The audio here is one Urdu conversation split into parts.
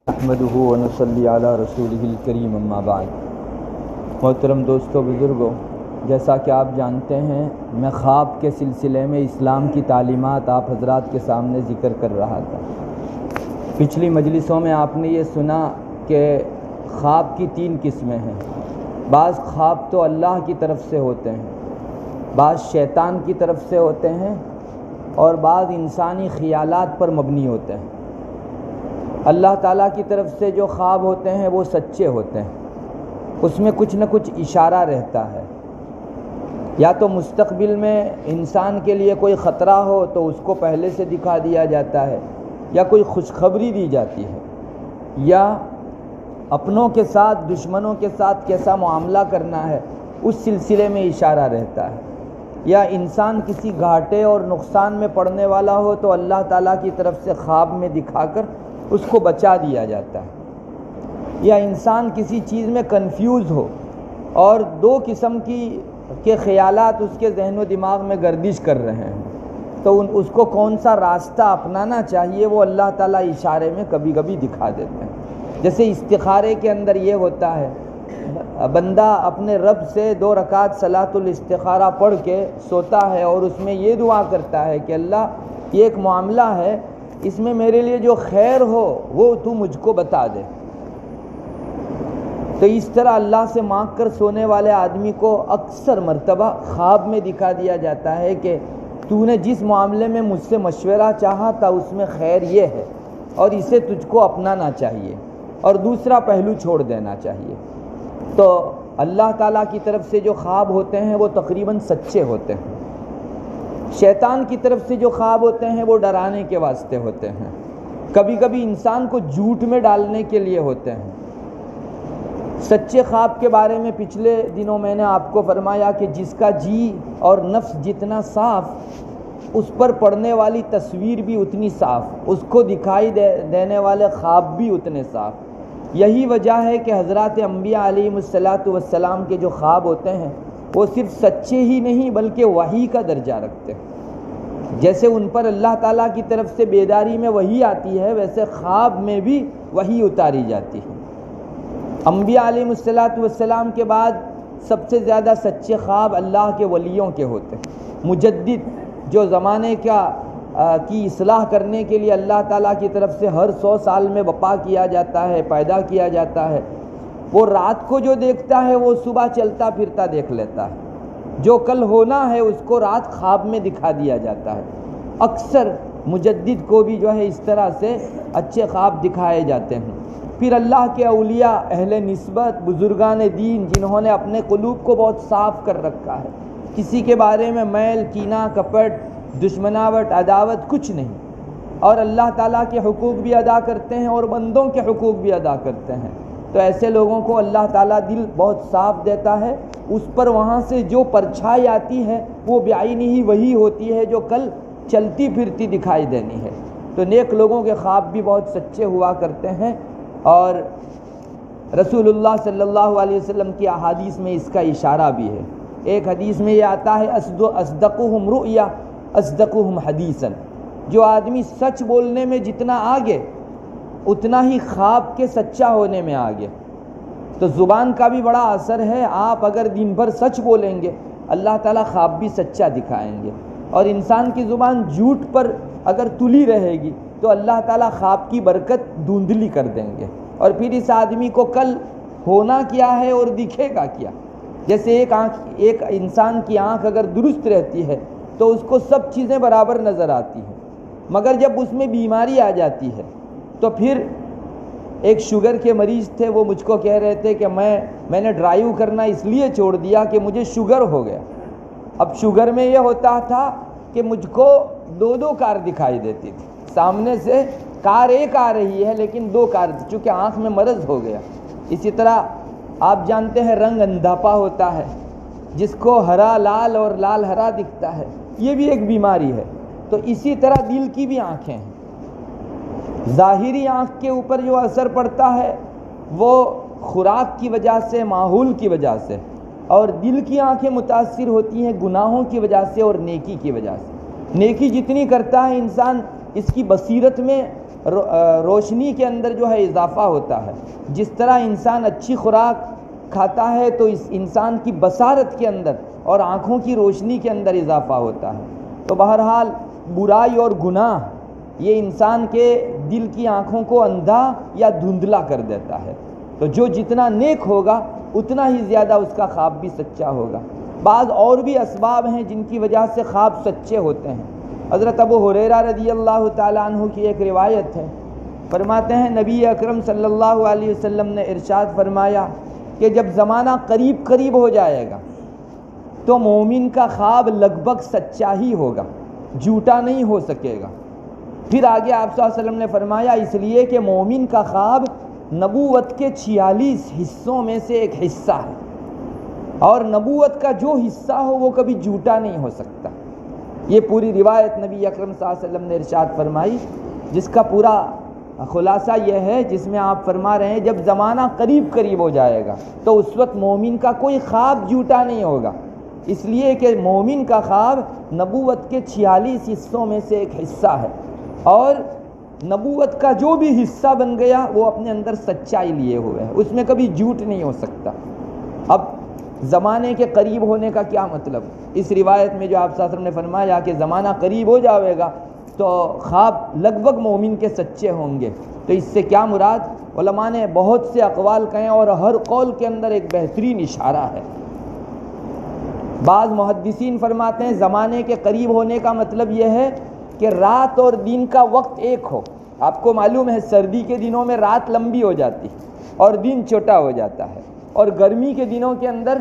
نحمدہ ونصلی علی رسولہ الکریم اما بعد۔ محترم دوستو بزرگوں، جیسا کہ آپ جانتے ہیں میں خواب کے سلسلے میں اسلام کی تعلیمات آپ حضرات کے سامنے ذکر کر رہا تھا۔ پچھلی مجلسوں میں آپ نے یہ سنا کہ خواب کی 3 قسمیں ہیں۔ بعض خواب تو اللہ کی طرف سے ہوتے ہیں، بعض شیطان کی طرف سے ہوتے ہیں اور بعض انسانی خیالات پر مبنی ہوتے ہیں۔ اللہ تعالیٰ کی طرف سے جو خواب ہوتے ہیں وہ سچے ہوتے ہیں، اس میں کچھ نہ کچھ اشارہ رہتا ہے، یا تو مستقبل میں انسان کے لیے کوئی خطرہ ہو تو اس کو پہلے سے دکھا دیا جاتا ہے، یا کوئی خوشخبری دی جاتی ہے، یا اپنوں کے ساتھ دشمنوں کے ساتھ کیسا معاملہ کرنا ہے اس سلسلے میں اشارہ رہتا ہے، یا انسان کسی گھاٹے اور نقصان میں پڑنے والا ہو تو اللہ تعالیٰ کی طرف سے خواب میں دکھا کر اس کو بچا دیا جاتا ہے، یا انسان کسی چیز میں کنفیوز ہو اور 2 قسم کے خیالات اس کے ذہن و دماغ میں گردش کر رہے ہیں تو اس کو کون سا راستہ اپنانا چاہیے وہ اللہ تعالیٰ اشارے میں کبھی کبھی دکھا دیتے ہیں۔ جیسے استخارے کے اندر یہ ہوتا ہے، بندہ اپنے رب سے 2 رکعت صلاۃ الاستخارہ پڑھ کے سوتا ہے اور اس میں یہ دعا کرتا ہے کہ اللہ یہ ایک معاملہ ہے، اس میں میرے لیے جو خیر ہو وہ تو مجھ کو بتا دے۔ تو اس طرح اللہ سے مانگ کر سونے والے آدمی کو اکثر مرتبہ خواب میں دکھا دیا جاتا ہے کہ تو نے جس معاملے میں مجھ سے مشورہ چاہا تھا اس میں خیر یہ ہے اور اسے تجھ کو اپنانا چاہیے اور دوسرا پہلو چھوڑ دینا چاہیے۔ تو اللہ تعالیٰ کی طرف سے جو خواب ہوتے ہیں وہ تقریباً سچے ہوتے ہیں۔ شیطان کی طرف سے جو خواب ہوتے ہیں وہ ڈرانے کے واسطے ہوتے ہیں، کبھی کبھی انسان کو جھوٹ میں ڈالنے کے لیے ہوتے ہیں۔ سچے خواب کے بارے میں پچھلے دنوں میں نے آپ کو فرمایا کہ جس کا جی اور نفس جتنا صاف اس پر پڑنے والی تصویر بھی اتنی صاف، اس کو دکھائی دینے والے خواب بھی اتنے صاف۔ یہی وجہ ہے کہ حضرات انبیاء علیہم السلام کے جو خواب ہوتے ہیں وہ صرف سچے ہی نہیں بلکہ وحی کا درجہ رکھتے ہیں۔ جیسے ان پر اللہ تعالیٰ کی طرف سے بیداری میں وحی آتی ہے، ویسے خواب میں بھی وحی اتاری جاتی ہے۔ انبیاء علیہم السلام کے بعد سب سے زیادہ سچے خواب اللہ کے ولیوں کے ہوتے ہیں۔ مجدد جو زمانے کی اصلاح کرنے کے لیے اللہ تعالیٰ کی طرف سے ہر 100 سال میں بپا کیا جاتا ہے، پیدا کیا جاتا ہے، وہ رات کو جو دیکھتا ہے وہ صبح چلتا پھرتا دیکھ لیتا ہے۔ جو کل ہونا ہے اس کو رات خواب میں دکھا دیا جاتا ہے۔ اکثر مجدد کو بھی جو ہے اس طرح سے اچھے خواب دکھائے جاتے ہیں۔ پھر اللہ کے اولیاء، اہل نسبت، بزرگان دین جنہوں نے اپنے قلوب کو بہت صاف کر رکھا ہے، کسی کے بارے میں میل، کینہ، کپٹ، دشمناوٹ، عداوت کچھ نہیں، اور اللہ تعالیٰ کے حقوق بھی ادا کرتے ہیں اور بندوں کے حقوق بھی ادا کرتے ہیں، تو ایسے لوگوں کو اللہ تعالیٰ دل بہت صاف دیتا ہے۔ اس پر وہاں سے جو پرچھائی آتی ہے وہ بعینی ہی وہی ہوتی ہے جو کل چلتی پھرتی دکھائی دینی ہے۔ تو نیک لوگوں کے خواب بھی بہت سچے ہوا کرتے ہیں، اور رسول اللہ صلی اللہ علیہ وسلم کی احادیث میں اس کا اشارہ بھی ہے۔ ایک حدیث میں یہ آتا ہے اصدقہم رؤیا اصدقہم حدیثا، جو آدمی سچ بولنے میں جتنا آگے اتنا ہی خواب کے سچا ہونے میں آگے۔ تو زبان کا بھی بڑا اثر ہے، آپ اگر دن بھر سچ بولیں گے اللہ تعالیٰ خواب بھی سچا دکھائیں گے، اور انسان کی زبان جھوٹ پر اگر تلی رہے گی تو اللہ تعالیٰ خواب کی برکت دھندلی کر دیں گے، اور پھر اس آدمی کو کل ہونا کیا ہے اور دکھے گا کیا۔ جیسے ایک انسان کی آنکھ اگر درست رہتی ہے تو اس کو سب چیزیں برابر نظر آتی ہیں، مگر جب اس میں بیماری آ جاتی ہے تو پھر ایک شوگر کے مریض تھے، وہ مجھ کو کہہ رہے تھے کہ میں نے ڈرائیو کرنا اس لیے چھوڑ دیا کہ مجھے شوگر ہو گیا۔ اب شوگر میں یہ ہوتا تھا کہ مجھ کو 2 کار دکھائی دیتی تھی، سامنے سے کار ایک آ رہی ہے لیکن 2 کار، چونکہ آنکھ میں مرض ہو گیا۔ اسی طرح آپ جانتے ہیں رنگ اندھاپا ہوتا ہے، جس کو ہرا لال اور لال ہرا دکھتا ہے، یہ بھی ایک بیماری ہے۔ تو اسی طرح دل کی بھی آنکھیں ہیں، ظاہری آنکھ کے اوپر جو اثر پڑتا ہے وہ خوراک کی وجہ سے، ماحول کی وجہ سے، اور دل کی آنکھیں متاثر ہوتی ہیں گناہوں کی وجہ سے اور نیکی کی وجہ سے۔ نیکی جتنی کرتا ہے انسان، اس کی بصیرت میں روشنی کے اندر جو ہے اضافہ ہوتا ہے. جس طرح انسان اچھی خوراک کھاتا ہے تو اس انسان کی بصارت کے اندر اور آنکھوں کی روشنی کے اندر اضافہ ہوتا ہے. تو بہرحال برائی اور گناہ یہ انسان کے دل کی آنکھوں کو اندھا یا دھندلا کر دیتا ہے. تو جو جتنا نیک ہوگا اتنا ہی زیادہ اس کا خواب بھی سچا ہوگا. بعض اور بھی اسباب ہیں جن کی وجہ سے خواب سچے ہوتے ہیں. حضرت ابو ہریرہ رضی اللہ تعالیٰ عنہ کی ایک روایت ہے، فرماتے ہیں نبی اکرم صلی اللہ علیہ وسلم نے ارشاد فرمایا کہ جب زمانہ قریب قریب ہو جائے گا تو مومن کا خواب لگ بھگ سچا ہی ہوگا، جھوٹا نہیں ہو سکے گا. پھر آگے آپ صلی اللہ علیہ وسلم نے فرمایا اس لیے کہ مومن کا خواب نبوت کے 46 حصوں میں سے ایک حصہ ہے، اور نبوت کا جو حصہ ہو وہ کبھی جھوٹا نہیں ہو سکتا. یہ پوری روایت نبی اکرم صلی اللہ علیہ وسلم نے ارشاد فرمائی، جس کا پورا خلاصہ یہ ہے جس میں آپ فرما رہے ہیں جب زمانہ قریب قریب ہو جائے گا تو اس وقت مومن کا کوئی خواب جھوٹا نہیں ہوگا، اس لیے کہ مومن کا خواب نبوت کے 46 حصوں میں سے ایک حصہ ہے، اور نبوت کا جو بھی حصہ بن گیا وہ اپنے اندر سچائی لیے ہوئے ہے، اس میں کبھی جھوٹ نہیں ہو سکتا. اب زمانے کے قریب ہونے کا کیا مطلب؟ اس روایت میں جو آپ صلی اللہ علیہ وسلم نے فرمایا کہ زمانہ قریب ہو جائے گا تو خواب لگ بھگ مومن کے سچے ہوں گے، تو اس سے کیا مراد؟ علماء نے بہت سے اقوال کہیں اور ہر قول کے اندر ایک بہترین اشارہ ہے. بعض محدثین فرماتے ہیں زمانے کے قریب ہونے کا مطلب یہ ہے کہ رات اور دن کا وقت ایک ہو. آپ کو معلوم ہے سردی کے دنوں میں رات لمبی ہو جاتی اور دن چھوٹا ہو جاتا ہے، اور گرمی کے دنوں کے اندر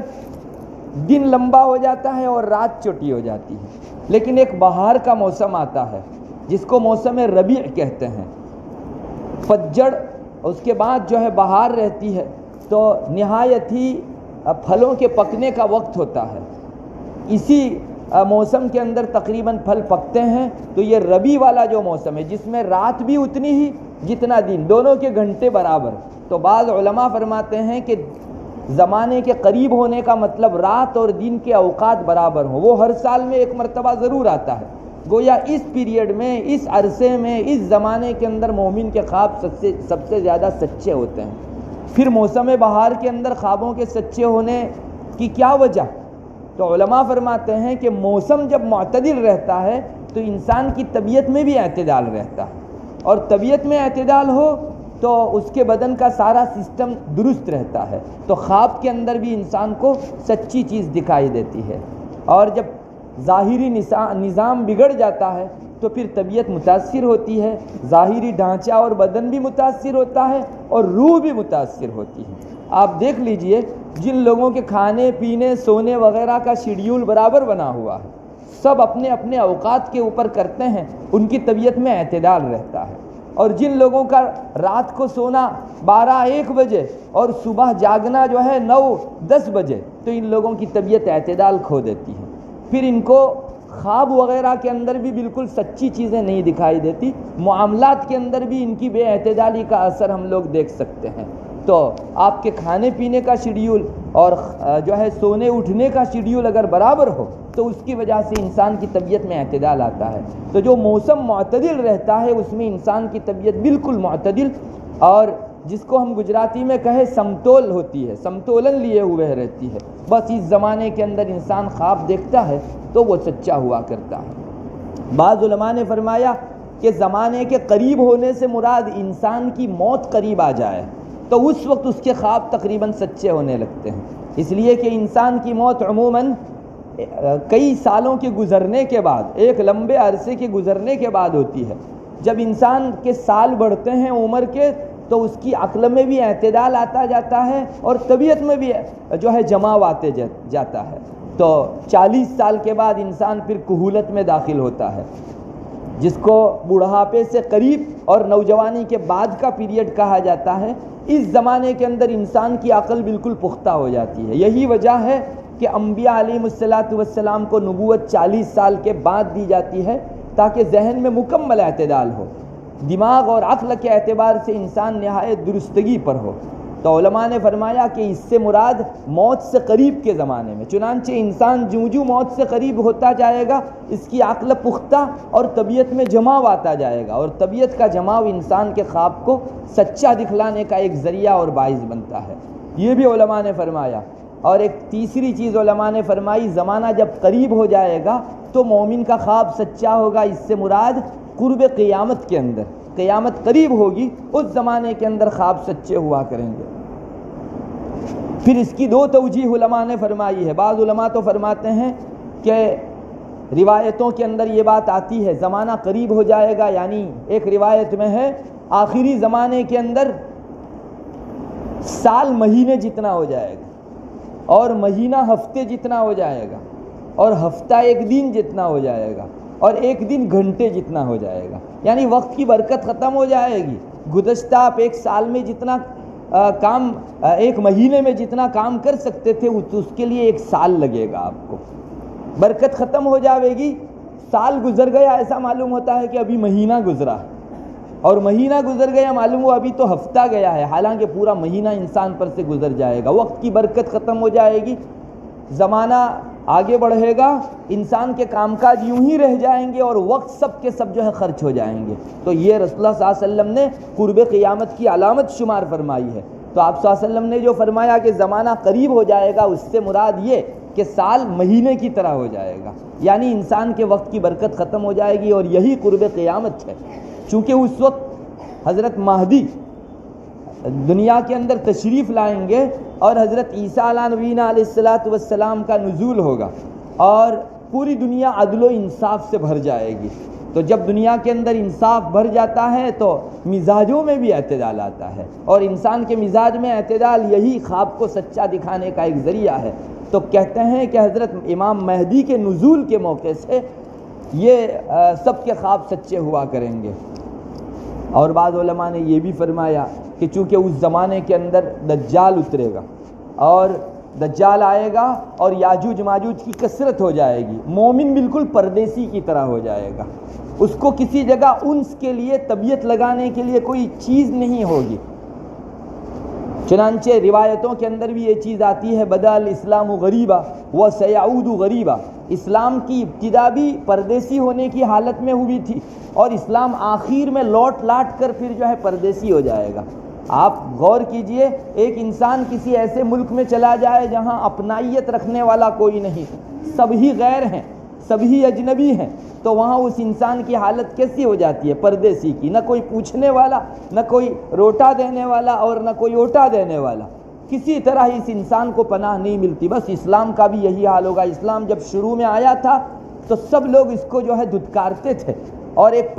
دن لمبا ہو جاتا ہے اور رات چھوٹی ہو جاتی ہے. لیکن ایک بہار کا موسم آتا ہے جس کو موسم ربیع کہتے ہیں، پتجھڑ اس کے بعد جو ہے بہار رہتی ہے، تو نہایت ہی پھلوں کے پکنے کا وقت ہوتا ہے. اسی موسم کے اندر تقریباً پھل پکتے ہیں. تو یہ ربیع والا جو موسم ہے جس میں رات بھی اتنی ہی جتنا دن، دونوں کے گھنٹے برابر. تو بعض علماء فرماتے ہیں کہ زمانے کے قریب ہونے کا مطلب رات اور دن کے اوقات برابر ہوں. وہ ہر سال میں ایک مرتبہ ضرور آتا ہے، گویا اس پیریڈ میں، اس عرصے میں، اس زمانے کے اندر مومن کے خواب سب سے زیادہ سچے ہوتے ہیں. پھر موسم بہار کے اندر خوابوں کے سچے ہونے کی کیا وجہ؟ تو علماء فرماتے ہیں کہ موسم جب معتدل رہتا ہے تو انسان کی طبیعت میں بھی اعتدال رہتا ہے، اور طبیعت میں اعتدال ہو تو اس کے بدن کا سارا سسٹم درست رہتا ہے. تو خواب کے اندر بھی انسان کو سچی چیز دکھائی دیتی ہے، اور جب ظاہری نظام بگڑ جاتا ہے تو پھر طبیعت متاثر ہوتی ہے، ظاہری ڈھانچہ اور بدن بھی متاثر ہوتا ہے اور روح بھی متاثر ہوتی ہے. آپ دیکھ لیجئے جن لوگوں کے کھانے پینے سونے وغیرہ کا شیڈیول برابر بنا ہوا ہے، سب اپنے اپنے اوقات کے اوپر کرتے ہیں، ان کی طبیعت میں اعتدال رہتا ہے. اور جن لوگوں کا رات کو سونا 12-1 بجے اور صبح جاگنا جو ہے 9-10 بجے، تو ان لوگوں کی طبیعت اعتدال کھو دیتی ہے. پھر ان کو خواب وغیرہ کے اندر بھی بالکل سچی چیزیں نہیں دکھائی دیتی، معاملات کے اندر بھی ان کی بے اعتدالی کا اثر ہم لوگ دیکھ سکتے ہیں. تو آپ کے کھانے پینے کا شیڈیول اور جو ہے سونے اٹھنے کا شیڈیول اگر برابر ہو تو اس کی وجہ سے انسان کی طبیعت میں اعتدال آتا ہے. تو جو موسم معتدل رہتا ہے اس میں انسان کی طبیعت بالکل معتدل، اور جس کو ہم گجراتی میں کہیں سمتول ہوتی ہے، سمتولن لیے ہوئے رہتی ہے. بس اس زمانے کے اندر انسان خواب دیکھتا ہے تو وہ سچا ہوا کرتا ہے. بعض علماء نے فرمایا کہ زمانے کے قریب ہونے سے مراد انسان کی موت قریب آ جائے تو اس وقت اس کے خواب تقریباً سچے ہونے لگتے ہیں، اس لیے کہ انسان کی موت عموماً کئی سالوں کے گزرنے کے بعد، ایک لمبے عرصے کے گزرنے کے بعد ہوتی ہے. جب انسان کے سال بڑھتے ہیں عمر کے تو اس کی عقل میں بھی اعتدال آتا جاتا ہے اور طبیعت میں بھی جو ہے جماؤ آتے جاتا ہے. تو 40 سال کے بعد انسان پھر کہولت میں داخل ہوتا ہے، جس کو بڑھاپے سے قریب اور نوجوانی کے بعد کا پیریڈ کہا جاتا ہے. اس زمانے کے اندر انسان کی عقل بالکل پختہ ہو جاتی ہے. یہی وجہ ہے کہ انبیاء علیہ السلام کو نبوت 40 سال کے بعد دی جاتی ہے تاکہ ذہن میں مکمل اعتدال ہو، دماغ اور عقل کے اعتبار سے انسان نہایت درستگی پر ہو. تو علماء نے فرمایا کہ اس سے مراد موت سے قریب کے زمانے میں، چنانچہ انسان جوں موت سے قریب ہوتا جائے گا اس کی عقل پختہ اور طبیعت میں جماؤ آتا جائے گا، اور طبیعت کا جماؤ انسان کے خواب کو سچا دکھلانے کا ایک ذریعہ اور باعث بنتا ہے، یہ بھی علماء نے فرمایا۔ اور ایک تیسری چیز علماء نے فرمائی، زمانہ جب قریب ہو جائے گا تو مومن کا خواب سچا ہوگا، اس سے مراد قرب قیامت کے اندر، قیامت قریب ہوگی اس زمانے کے اندر خواب سچے ہوا کریں گے۔ پھر اس کی دو توجیہ علماء نے فرمائی ہے۔ بعض علماء تو فرماتے ہیں کہ روایتوں کے اندر یہ بات آتی ہے زمانہ قریب ہو جائے گا، یعنی ایک روایت میں ہے آخری زمانے کے اندر سال مہینے جتنا ہو جائے گا، اور مہینہ ہفتے جتنا ہو جائے گا، اور ہفتہ ایک دن جتنا ہو جائے گا، اور ایک دن گھنٹے جتنا ہو جائے گا، یعنی وقت کی برکت ختم ہو جائے گی۔ گزشتہ آپ ایک سال میں جتنا کام، ایک مہینے میں جتنا کام کر سکتے تھے اس کے لیے ایک سال لگے گا، آپ کو برکت ختم ہو جائے گی۔ سال گزر گیا ایسا معلوم ہوتا ہے کہ ابھی مہینہ گزرا، اور مہینہ گزر گیا معلوم ہوا ابھی تو ہفتہ گیا ہے، حالانکہ پورا مہینہ انسان پر سے گزر جائے گا۔ وقت کی برکت ختم ہو جائے گی، زمانہ آگے بڑھے گا، انسان کے کام کاج یوں ہی رہ جائیں گے، اور وقت سب کے سب جو ہے خرچ ہو جائیں گے۔ تو یہ رسول اللہ صلی اللہ علیہ وسلم نے قرب قیامت کی علامت شمار فرمائی ہے۔ تو آپ صلی اللہ علیہ وسلم نے جو فرمایا کہ زمانہ قریب ہو جائے گا، اس سے مراد یہ کہ سال مہینے کی طرح ہو جائے گا، یعنی انسان کے وقت کی برکت ختم ہو جائے گی، اور یہی قرب قیامت ہے۔ چونکہ اس وقت حضرت مہدی دنیا کے اندر تشریف لائیں گے، اور حضرت عیسیٰ علیہ نبینا علیہ الصلاۃ والسلام کا نزول ہوگا، اور پوری دنیا عدل و انصاف سے بھر جائے گی۔ تو جب دنیا کے اندر انصاف بھر جاتا ہے تو مزاجوں میں بھی اعتدال آتا ہے، اور انسان کے مزاج میں اعتدال یہی خواب کو سچا دکھانے کا ایک ذریعہ ہے۔ تو کہتے ہیں کہ حضرت امام مہدی کے نزول کے موقع سے یہ سب کے خواب سچے ہوا کریں گے۔ اور بعض علماء نے یہ بھی فرمایا کہ چونکہ اس زمانے کے اندر دجال اترے گا، اور دجال آئے گا اور یاجوج ماجوج کی کثرت ہو جائے گی، مومن بالکل پردیسی کی طرح ہو جائے گا، اس کو کسی جگہ انس کے لیے، طبیعت لگانے کے لیے کوئی چیز نہیں ہوگی۔ چنانچہ روایتوں کے اندر بھی یہ چیز آتی ہے، بدأ الاسلام غریبا وسیعود غریبا، اسلام کی ابتدا بھی پردیسی ہونے کی حالت میں ہوئی تھی، اور اسلام آخر میں لوٹ لاٹ کر پھر جو ہے پردیسی ہو جائے گا۔ آپ غور کیجئے، ایک انسان کسی ایسے ملک میں چلا جائے جہاں اپنائیت رکھنے والا کوئی نہیں، سبھی غیر ہیں، سبھی اجنبی ہیں، تو وہاں اس انسان کی حالت کیسی ہو جاتی ہے؟ پردیسی کی، نہ کوئی پوچھنے والا، نہ کوئی روٹا دینے والا، اور نہ کوئی اوٹا دینے والا، کسی طرح اس انسان کو پناہ نہیں ملتی۔ بس اسلام کا بھی یہی حال ہوگا۔ اسلام جب شروع میں آیا تھا تو سب لوگ اس کو جو ہے دھتکارتے تھے، اور ایک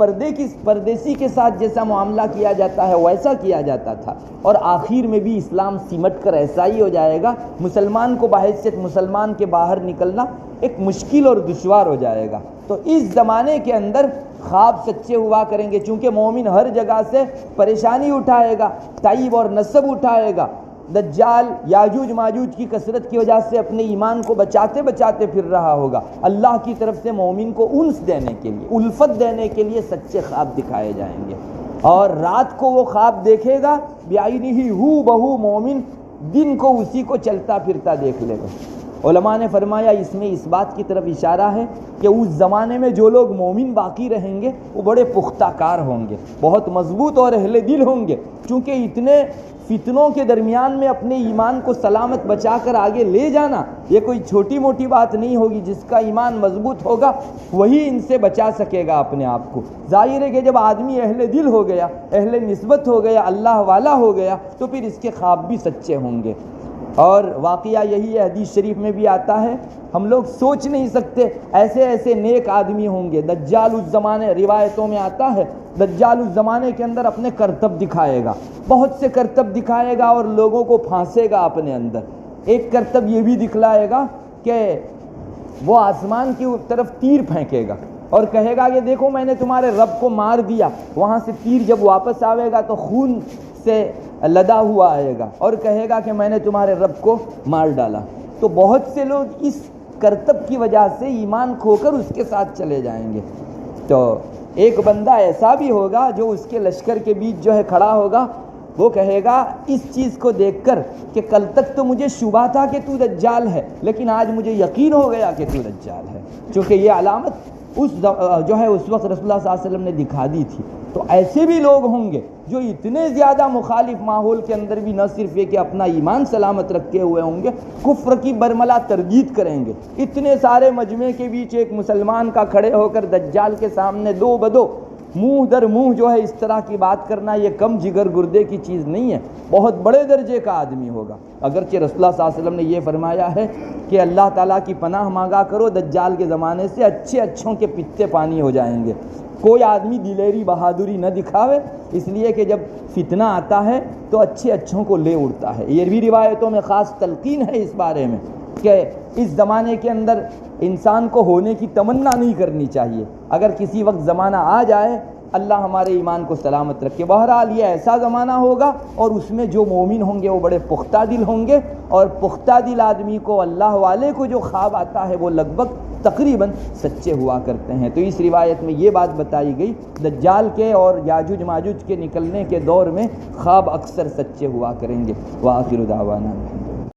پردیسی کے ساتھ جیسا معاملہ کیا جاتا ہے ویسا کیا جاتا تھا، اور آخر میں بھی اسلام سمٹ کر ایسا ہی ہو جائے گا، مسلمان کو بحیثیت مسلمان کے باہر نکلنا ایک مشکل اور دشوار ہو جائے گا۔ تو اس زمانے کے اندر خواب سچے ہوا کریں گے، چونکہ مومن ہر جگہ سے پریشانی اٹھائے گا، تعیب اور نصب اٹھائے گا، دجال یاجوج ماجوج کی کثرت کی وجہ سے اپنے ایمان کو بچاتے بچاتے پھر رہا ہوگا۔ اللہ کی طرف سے مومن کو انس دینے کے لیے، الفت دینے کے لیے سچے خواب دکھائے جائیں گے، اور رات کو وہ خواب دیکھے گا بعینہ ہو بہو مومن، دن کو اسی کو چلتا پھرتا دیکھ لے گا۔ علماء نے فرمایا اس میں اس بات کی طرف اشارہ ہے کہ اس زمانے میں جو لوگ مومن باقی رہیں گے وہ بڑے پختہ کار ہوں گے، بہت مضبوط اور اہل دل ہوں گے، چونکہ اتنے فتنوں کے درمیان میں اپنے ایمان کو سلامت بچا کر آگے لے جانا یہ کوئی چھوٹی موٹی بات نہیں ہوگی۔ جس کا ایمان مضبوط ہوگا وہی ان سے بچا سکے گا اپنے آپ کو۔ ظاہر ہے کہ جب آدمی اہل دل ہو گیا، اہل نسبت ہو گیا، اللہ والا ہو گیا، تو پھر اس کے خواب بھی سچے ہوں گے۔ اور واقعہ یہی ہے، حدیث شریف میں بھی آتا ہے، ہم لوگ سوچ نہیں سکتے ایسے ایسے نیک آدمی ہوں گے۔ دجال اس زمانے، روایتوں میں آتا ہے دجال اس زمانے کے اندر اپنے کرتب دکھائے گا، بہت سے کرتب دکھائے گا، اور لوگوں کو پھانسے گا اپنے اندر۔ ایک کرتب یہ بھی دکھلائے گا کہ وہ آسمان کی طرف تیر پھینکے گا اور کہے گا کہ دیکھو میں نے تمہارے رب کو مار دیا، وہاں سے تیر جب واپس آئے گا تو خون سے لدا ہوا آئے گا، اور کہے گا کہ میں نے تمہارے رب کو مار ڈالا۔ تو بہت سے لوگ اس کرتب کی وجہ سے ایمان کھو کر اس کے ساتھ چلے جائیں گے۔ تو ایک بندہ ایسا بھی ہوگا جو اس کے لشکر کے بیچ جو ہے کھڑا ہوگا، وہ کہے گا اس چیز کو دیکھ کر کہ کل تک تو مجھے شبہ تھا کہ تو دجال ہے، لیکن آج مجھے یقین ہو گیا کہ تو دجال ہے، چونکہ یہ علامت اس وقت رسول اللہ صلی اللہ علیہ وسلم نے دکھا دی تھی۔ تو ایسے بھی لوگ ہوں گے جو اتنے زیادہ مخالف ماحول کے اندر بھی نہ صرف یہ کہ اپنا ایمان سلامت رکھے ہوئے ہوں گے، کفر کی برملا تردید کریں گے۔ اتنے سارے مجمع کے بیچ ایک مسلمان کا کھڑے ہو کر دجال کے سامنے دو بدو منہ در منہ جو ہے اس طرح کی بات کرنا، یہ کم جگر گردے کی چیز نہیں ہے، بہت بڑے درجے کا آدمی ہوگا۔ اگرچہ رسول اللہ صلی اللہ علیہ وسلم نے یہ فرمایا ہے کہ اللہ تعالیٰ کی پناہ مانگا کرو، دجال کے زمانے سے اچھے اچھوں کے پتے پانی ہو جائیں گے۔ کوئی آدمی دلیری بہادری نہ دکھاوے، اس لیے کہ جب فتنہ آتا ہے تو اچھے اچھوں کو لے اڑتا ہے۔ یہ بھی روایتوں میں خاص تلقین ہے اس بارے میں کہ اس زمانے کے اندر انسان کو ہونے کی تمنا نہیں کرنی چاہیے۔ اگر کسی وقت زمانہ آ جائے، اللہ ہمارے ایمان کو سلامت رکھے۔ بہرحال یہ ایسا زمانہ ہوگا اور اس میں جو مومن ہوں گے وہ بڑے پختہ دل ہوں گے، اور پختہ دل آدمی کو، اللہ والے کو جو خواب آتا ہے وہ لگ بھگ تقریباً سچے ہوا کرتے ہیں۔ تو اس روایت میں یہ بات بتائی گئی، دجال کے اور یاجوج ماجوج کے نکلنے کے دور میں خواب اکثر سچے ہوا کریں گے۔ وآخر دعوانا